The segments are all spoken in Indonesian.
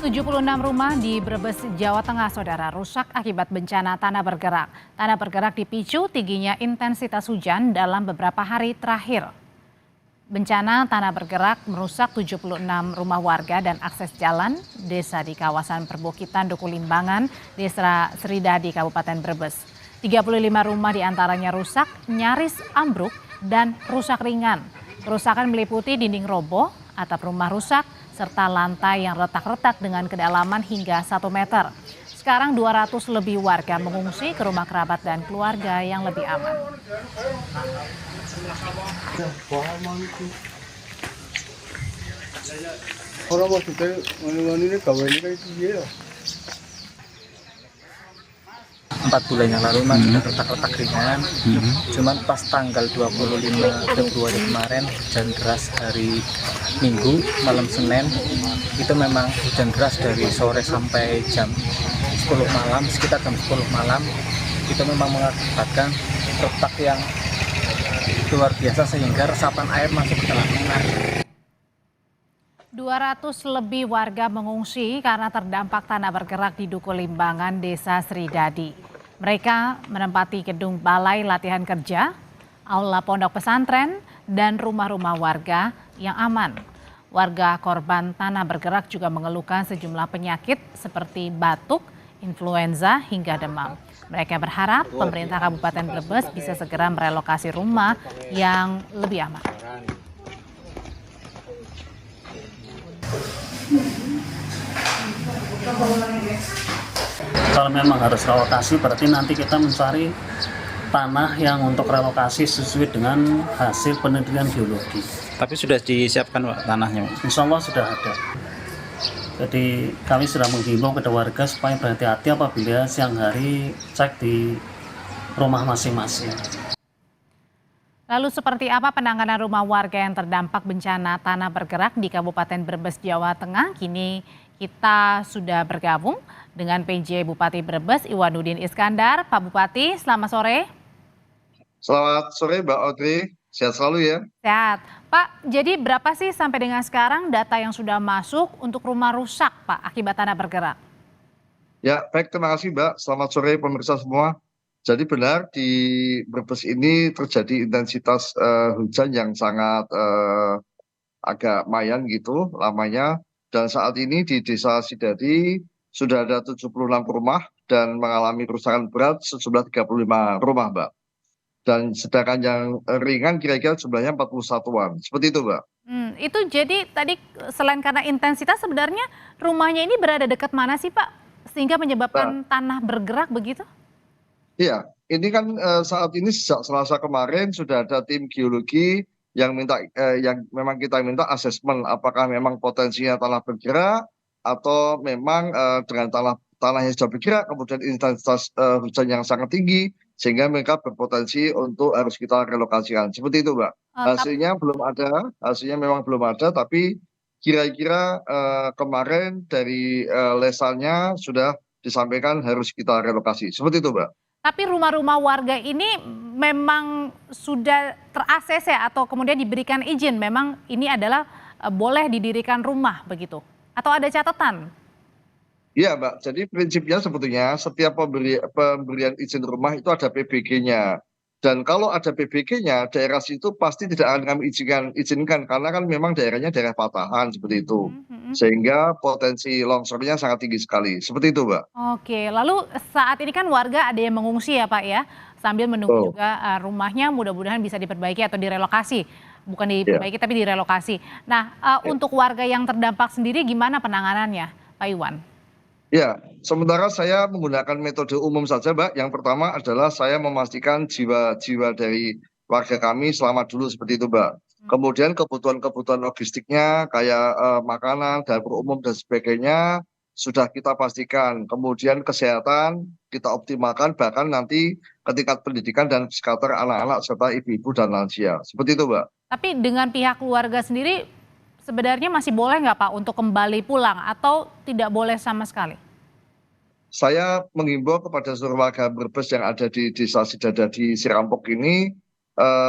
76 rumah di Brebes, Jawa Tengah, Saudara, rusak akibat bencana tanah bergerak. Tanah bergerak dipicu tingginya intensitas hujan dalam beberapa hari terakhir. Bencana tanah bergerak merusak 76 rumah warga dan akses jalan desa di kawasan perbukitan Duku Limbangan, Desa Sridadi, Kabupaten Brebes. 35 rumah diantaranya rusak, nyaris ambruk, dan rusak ringan. Kerusakan meliputi dinding roboh, atap rumah rusak, serta lantai yang retak-retak dengan kedalaman hingga 1 meter. Sekarang 200 lebih warga mengungsi ke rumah kerabat dan keluarga yang lebih aman. Orang maksudnya ini gawe ini kayak gitu ya. 4 bulan yang lalu memang sudah retak-retak ringan. Cuman pas tanggal 25 Februari kemarin hujan deras hari Minggu malam Senin itu memang hujan deras dari sore sampai jam 10 malam, sekitar jam 10 malam itu memang mengakibatkan retak yang luar biasa sehingga resapan air masuk ke dalam rumah. 200 lebih warga mengungsi karena terdampak tanah bergerak di Duku Limbangan, Desa Sridadi. Mereka menempati gedung balai latihan kerja, aula pondok pesantren, dan rumah-rumah warga yang aman. Warga korban tanah bergerak juga mengeluhkan sejumlah penyakit seperti batuk, influenza, hingga demam. Mereka berharap pemerintah Kabupaten Brebes bisa segera merelokasi rumah yang lebih aman. Kalau memang harus relokasi berarti nanti kita mencari tanah yang untuk relokasi sesuai dengan hasil penelitian geologi. Tapi sudah disiapkan Pak, tanahnya? Insya Allah sudah ada. Jadi kami sudah menghimbau kepada warga supaya berhati-hati apabila siang hari cek di rumah masing-masing. Lalu seperti apa penanganan rumah warga yang terdampak bencana tanah bergerak di Kabupaten Brebes, Jawa Tengah? Kini kita sudah bergabung dengan PJ Bupati Brebes, Iwanuddin Iskandar. Pak Bupati, selamat sore. Selamat sore Mbak Audrey, sehat selalu ya. Sehat. Pak, jadi berapa sih sampai dengan sekarang data yang sudah masuk untuk rumah rusak, Pak, akibat tanah bergerak? Ya, baik, terima kasih Mbak. Selamat sore pemirsa semua. Jadi benar di Brebes ini terjadi intensitas hujan yang sangat agak mayan gitu lamanya. Dan saat ini di Desa Sridadi sudah ada 76 rumah dan mengalami kerusakan berat sejumlah 35 rumah, Mbak. Dan sedangkan yang ringan kira-kira jumlahnya 41-an. Seperti itu, Mbak. Itu jadi tadi selain karena intensitas sebenarnya rumahnya ini berada dekat mana sih, Pak? Sehingga menyebabkan tanah bergerak begitu? Iya, ini kan saat ini sejak Selasa kemarin sudah ada tim geologi yang yang memang kita minta asesmen apakah memang potensinya tanah bergerak atau memang dengan tanah yang sudah bergerak kemudian intensitas hujan yang sangat tinggi sehingga mereka berpotensi untuk harus kita relokasikan. Seperti itu, Mbak. Hasilnya memang belum ada, tapi kira-kira kemarin dari lesalnya sudah disampaikan harus kita relokasi. Seperti itu, Mbak. Tapi rumah-rumah warga ini memang sudah ter-ACC atau kemudian diberikan izin memang ini adalah boleh didirikan rumah begitu? Atau ada catatan? Iya Mbak, jadi prinsipnya sebetulnya setiap pemberian izin rumah itu ada PBG-nya. Dan kalau ada PBG-nya, daerah situ pasti tidak akan kami izinkan karena kan memang daerahnya daerah patahan seperti itu. Sehingga potensi longsornya sangat tinggi sekali. Seperti itu, Mbak. Oke, lalu saat ini kan warga ada yang mengungsi ya Pak ya, sambil menunggu juga rumahnya mudah-mudahan bisa diperbaiki atau direlokasi. Bukan diperbaiki tapi direlokasi. Nah, untuk warga yang terdampak sendiri gimana penanganannya, Pak Iwan? Ya, sementara saya menggunakan metode umum saja, Mbak. Yang pertama adalah saya memastikan jiwa-jiwa dari warga kami selamat dulu seperti itu, Mbak. Kemudian kebutuhan-kebutuhan logistiknya kayak makanan, dapur umum dan sebagainya sudah kita pastikan. Kemudian kesehatan kita optimalkan bahkan nanti ke tingkat pendidikan dan psikiater anak-anak serta ibu-ibu dan lansia. Seperti itu, Mbak. Tapi dengan pihak keluarga sendiri sebenarnya masih boleh nggak Pak untuk kembali pulang atau tidak boleh sama sekali? Saya menghimbau kepada seluruh warga Brebes yang ada di Desa Sridadi Sirampok ini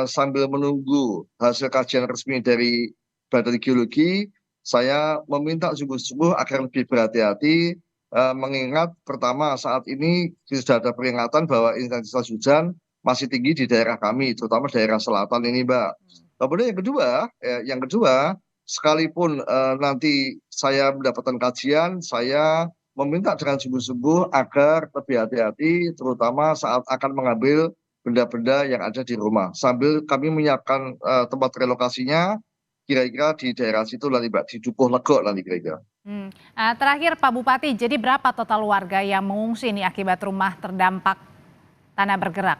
sambil menunggu hasil kajian resmi dari Badan Geologi saya meminta sungguh-sungguh agar lebih berhati-hati, mengingat pertama saat ini sudah ada peringatan bahwa intensitas hujan masih tinggi di daerah kami, terutama daerah selatan ini, Mbak. Kemudian yang kedua, sekalipun nanti saya mendapatkan kajian, saya meminta dengan sungguh-sungguh agar lebih hati-hati, terutama saat akan mengambil benda-benda yang ada di rumah. Sambil kami menyiapkan tempat relokasinya, kira-kira di daerah situ nanti, Mbak, di Dukuh Legok nanti kira-kira. Terakhir Pak Bupati, jadi berapa total warga yang mengungsi nih akibat rumah terdampak tanah bergerak?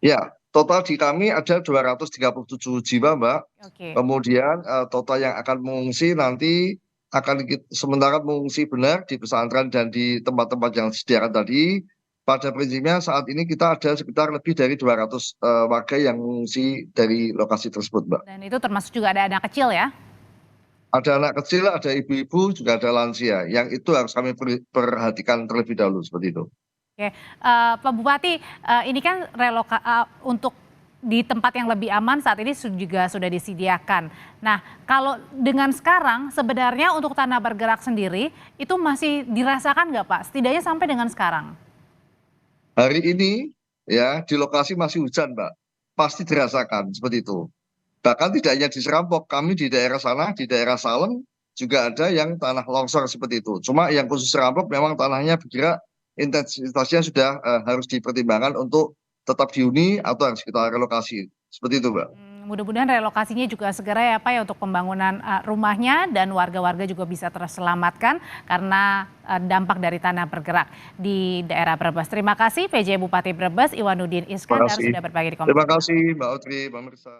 Ya, total di kami ada 237 jiwa, Mbak. Oke. Kemudian total yang akan mengungsi nanti akan sementara mengungsi benar di pesantren dan di tempat-tempat yang disediakan tadi. Pada prinsipnya saat ini kita ada sekitar lebih dari 200 warga yang mengungsi dari lokasi tersebut, Mbak. Dan itu termasuk juga ada anak kecil ya? Ada anak kecil, ada ibu-ibu, juga ada lansia. Yang itu harus kami perhatikan terlebih dahulu seperti itu. Oke, Pak Bupati, ini kan untuk di tempat yang lebih aman saat ini juga sudah disediakan. Nah, kalau dengan sekarang sebenarnya untuk tanah bergerak sendiri itu masih dirasakan nggak, Pak? Setidaknya sampai dengan sekarang. Hari ini ya di lokasi masih hujan, Mbak. Pasti dirasakan seperti itu. Bahkan tidak hanya di Serampok, kami di daerah sana, di daerah Salem juga ada yang tanah longsor seperti itu. Cuma yang khusus Serampok memang tanahnya bergerak, intensitasnya sudah harus dipertimbangkan untuk tetap dihuni atau harus kita relokasi. Seperti itu, Mbak. Mudah-mudahan relokasinya juga segera ya Pak ya untuk pembangunan rumahnya dan warga-warga juga bisa terselamatkan karena dampak dari tanah bergerak di daerah Brebes. Terima kasih PJ Bupati Brebes Iwanuddin Iskandar sudah berbagi di komentar. Terima kasih Mbak Audrey, Mbak Mirsa.